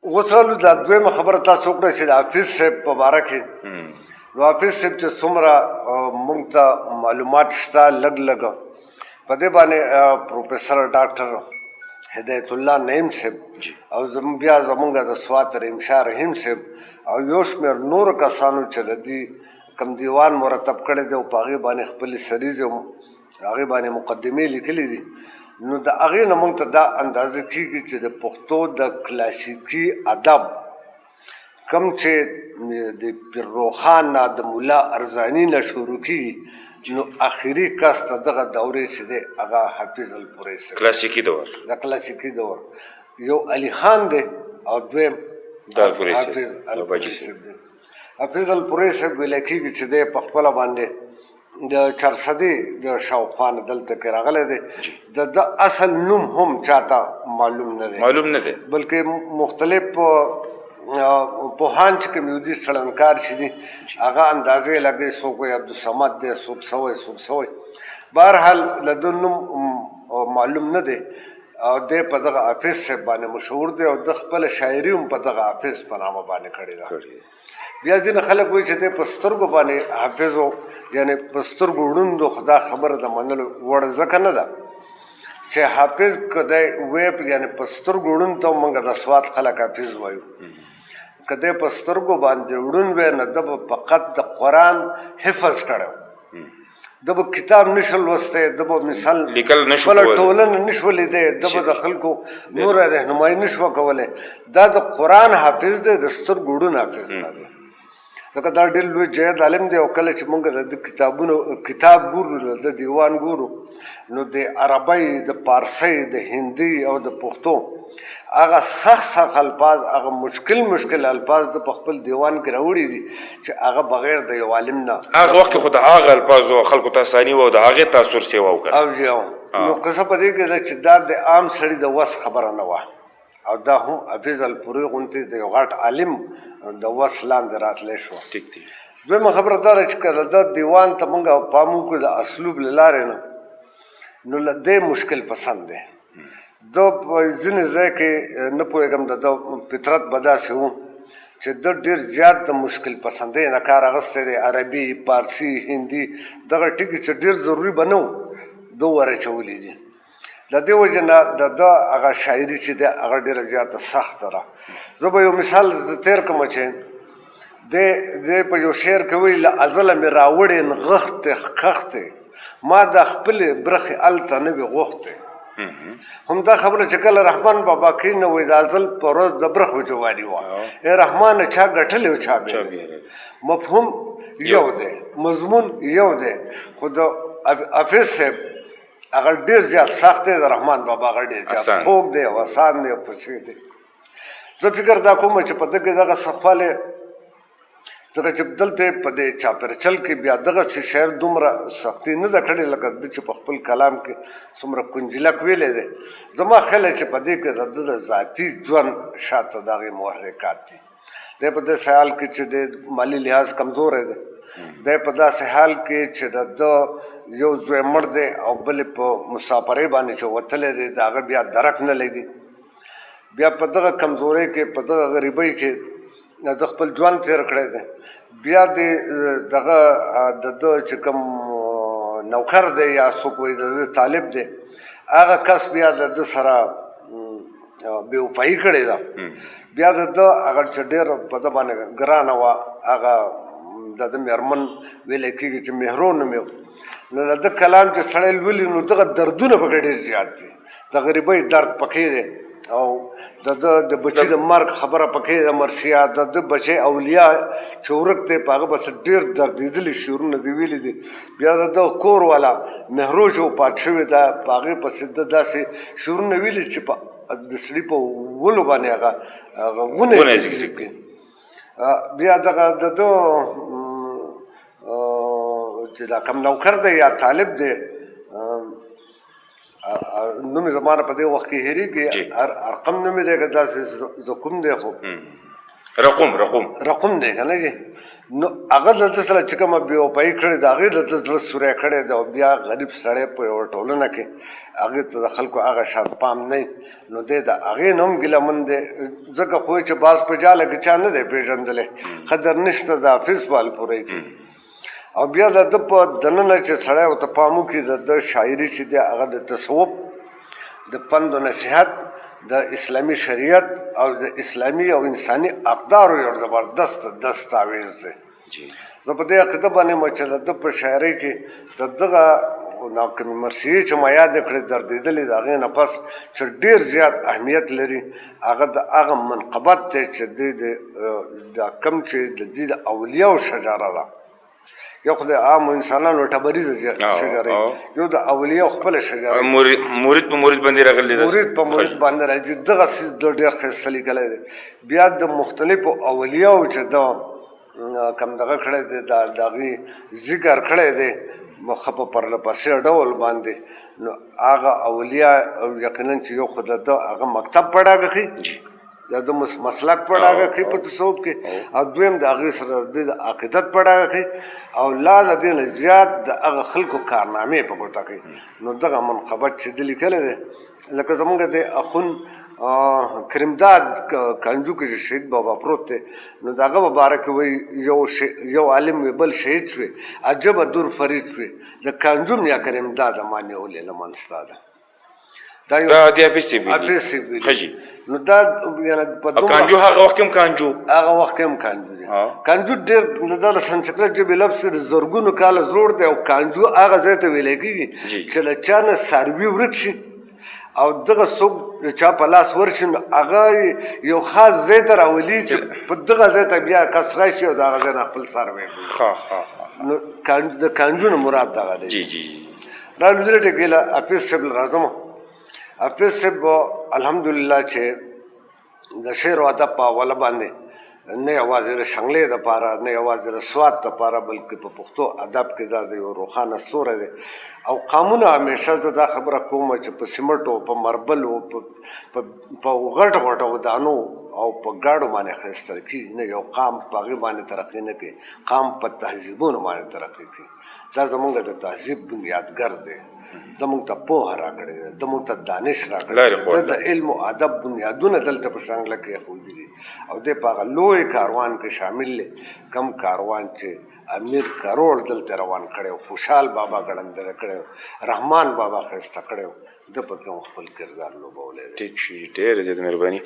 اوس رالو دا دویمه خبره تاسو وکړه چې د حافظ صاحب په باره کې نو حافظ صاحب چې څومره موږ ته معلومات شته لږ په دې باندې پروفیسر ډاکټر هدایت الله نعیم صاحب او بیا زمونږ د سوات رحیم شاه رحیم صاحب او یو شمېر نورو کسانو چې د دې کوم دیوان مرتب کړی دی او په هغې باندې خپلې سریزې هغې باندې مقدمې لیکلي دي نو د هغې نه موږ ته دا اندازه کېږي چې د پښتو د کلاسیکي ادب کم چې د پیرروخان نه د ملا ارزاني نه شروع کېږي نو آخري کس ته دغه دورې چې دی هغه حافظ الپورۍ صاحب کلاسیکي دور د کلاسیکي دور یو علي خان دی او دویم حافظ الپورۍ صاحب دی حافظ الپورۍ صاحب ویلی کېږي چې دی په خپله باندې د چارسدې د شاوخوا نه دلته کې راغلی دی د اصل نوم هم چاته معلوم نه دی بلکې مختلف پوهان چې کوم یو دي سړنکار چې دي هغه اندازې لګوي څوک وایي عبدالصمد دی څوک څه وایي بهرحال د ده نوم معلوم نه دی او دی په دغه حافظ صاحب باندې مشهور دی او د خپله شاعري هم په دغه حافظ په نامه باندې کړې ده بیا ځینې خلک وایي چې دی په سترګو باندې حافظ و یعنې په سترګو ړوند خو دا خبره د منلو وړ ځکه نه ده چې حافظ که دی ویب یعنې په سترګو ړوند ته موږ د سوات خلک حافظ وایو که دی په سترګو باندې ړوند وی نه ده به فقط د قرآن حفظ کړی ده به کتاب نشو لوستی ده به مثال خپله ټولنه نشو لیدی ده به د خلکو نوره رهنمایي نشوه کولی دا د قرآن حافظ دی د سترګو ړوند حافظ نه دی ځکه دا ډېر لوی جید عالم دی او کله چې موږ د کتاب ګورو د دیوان ګورو نو د عربۍ د پارسۍ د هندي او د پښتو هغه سخت الفاظ هغه مشکل الفاظ د په خپل دیوان کې راوړي دي چې هغه بغیر د یو عالم نه هغه وخت کې خو د هغه الفاظو خلکو ته اساني وه او د هغې تاثر سیوا وکړه او نو قصه په دې کې ده چې دا د عام سړي د وس خبره نه وه او دا هم حافظ الپورۍ غوندې د یو غټ عالم د وس لاندې راتلی شوه دویمه خبره دا ده چې کله دا دیوان ته موږ پام وکړو د اسلوب له لارې نه نو له دې مشکل پسند دی ده په ځینې ځای کې نه پوهېږم د ده فطرت به داسې و چې ده ډېر زیات د مشکل پسندۍ نه کار اخیستی دی عربي پارسي هندي دغه ټکي چې ډېر ضروري به نه و ده ورچولي دي د دې وجې نه د ده هغه شاعري چې دی هغه ډېره زیاته سخته ده زه به یو مثال تېر کړم چې دی په یو شعر کې وایي له ازله مې راوړې نغښتې خښتې ما د خپلې برخې هلته نه وي غوښتې همدا خبره چې کله رحمان بابا کې نه وایي د ازل په ورځ د برخو جواري وه ای رحمانه چا ګټلې او چا بېلې مفهوم یو دی مضمون یو دی خو د حافظ صاحب هغه ډېر زیات سخت دی د رحمان بابا هغه ډېر زیات خوږ دی او اسان دی او پسې دی زه فکر دا کوم چې په ده کې دغه سختوالی ځکه چې دلته په دې چاپېرچل کې بیا دغسې شعر دومره سختي نه ده کړې لکه ده چې په خپل کلام کې څومره کنجلک ویلی دی زما خیال چې په دې کې د ده د ذاتي ژوند شاته د هغې محرکات دي دی په داسې حال کې چې د مالي لحاظ کمزوری دی دی په داسې حال کې چې د ده یو زوی مړ دی او بل په مسافرۍ باندې چې وتلی دی د هغه بیا درک نه لګي بیا په دغه کمزورۍ کې په دغه غریبۍ کې د خپل ژوند تېر کړی دی بیا دغه د ده چې کوم نوکر دی یا څوک وایي د ده طالب دی هغه کس بیا د ده سره بېوفایي کړې ده بیا د ده هغه چې ډېر په ده باندې ګرانه وه هغه د ده مېرمن ویلی کېږي چې مهرو نوم یې نو د ده کلام چې سړی لولي نو دغه دردونه پکې ډېر زیات دي د غریبۍ درد پکې دی او د ده د بچي د مرګ خبره پکې ده مرثیه د ده بچی اولیا چې ورک دی په هغه بس ډېر دردېدلي شعرونه دي ویلي دي بیا د ده کور والا مهرو چې وفات شوې ده په هغې پسې ده داسې شعرونه ویلي چې د سړي په ولو باندې هغه غونه ذکر کړي بیا دغه د ده چې دا کم نوکر دی یا طالب دی نوم زما نه په دې وخت کې هېرېږي ارقم نوم یې دی که داسې زه کوم دی خو رقم دی که نه جي نو هغه دلته سره چې کومه بې وفایي کړې ده هغې دلته زړه سوری کړی ده او بیا غریب سړی په یوه ټولنه کې هغې ته د خلکو هغه شان پام نه نو دی د هغې نه هم ګیلهمن دی ځکه خو چې بعض په جاله کې چا نه دی پېژندلی قدر نشته د حافظ په الپورۍ کې او بیا د ده په دننه چې سړی ورته پام وکړي د ده شاعري چې دی هغه د تصوف د پند و نصیحت د اسلامي شریعت او د اسلامي او انساني اقدارو یو زبردست دستاویز دی زه په دې عقیده باندې یم چې د ده په شاعرۍ کې د دغه ناکامي مرثیې چې ما یاد کړې دردېدلې د هغې نه پس چې ډېر زیات اهمیت لري هغه د هغه منقبت دی چې دوی دا کم چې د دې د اولیاو شجره ده یو خو د عامو انسانانو ټبریزه شجره یو د اولیاو خپله شجره مرید په مرید باندې راغلی مرید په مرید باندې راځي دغه څیز د ډېر ښایسته لیکلی دی بیا د مختلفو اولیاو چې ده کم دغه کړی دی د هغې ذکر کړی دی ښه په پرله پسې ډول باندې نو هغه اولیا یقینا چې یو خو د ده هغه مکتب په ډاګه کوي د مسلک په ډاګه کوي په تصوف کې او دویم د هغې سره د عقیدت په ډاګه کوي او لا د دې نه زیات د هغه خلکو کارنامې په ګوته کوي نو دغه منقبت چې ده لیکلی دی لکه زمونږ د اخون کریمداد کانجو کې چې شهید بابا پروت دی نو د هغه په باره کې وایي یو عالم وي بل شهید شوې عجبه دور فرید شوې د کانجوم یا کریمداد ما نیولې له منځته ده دا د حافظ صاحب ویلي نو دا کانجو هغه وخت کې هم کانجو دی کانجو ډېر د ده د سنسکرت ژبې لفظ د زرګونو کاله زوړ دی او کانجو هغه ځای ته ویلی کېږي چې له چا نه څاروي ورک شي او دغه څوک چا په لاس ورشي نو هغه یو خاص ځای ته راولي چې په دغه ځای ته بیا کس راشي او د هغه ځای نه خپل څاروی نو د کانجو نه مراد دغه دی رالوېدلې ټکېله حافظ صاحب راځم حافظ صاحب الحمدلله چې د شعر و ادب په حواله باندې نه یوازې د شنګلې دپاره نه یوازې د سوات دپاره بلکې په پښتو ادب کې دا د یو روښانه ستوری دی او قامونه همیشه زه دا خبره کوم چې په سیمټو په مربلو په غټ غټو ودانو او په ګاډو باندې ښایسته کېږي نه یو قام په هغې باندې ترقي نه کوي قام په تهذیبونو باندې ترقي کوي دا زمونږ د تهذیب بنیادګر دی د موږ ته پوهه راکړې ده د موږ ته دانش راکړې ده د علم او ادب بنیادونه دلته په شانګله کې ایښودي دي او دی په هغه لوی کاروان کې شامل دی کم کاروان چې امیر کروړ دلته روان کړی و خوشحال بابا ګړندره کړی و رحمان بابا ښایسته کړی و ده پکې هم خپل کردار لوبولی دی ټیک شي ډېره زیاته مهرباني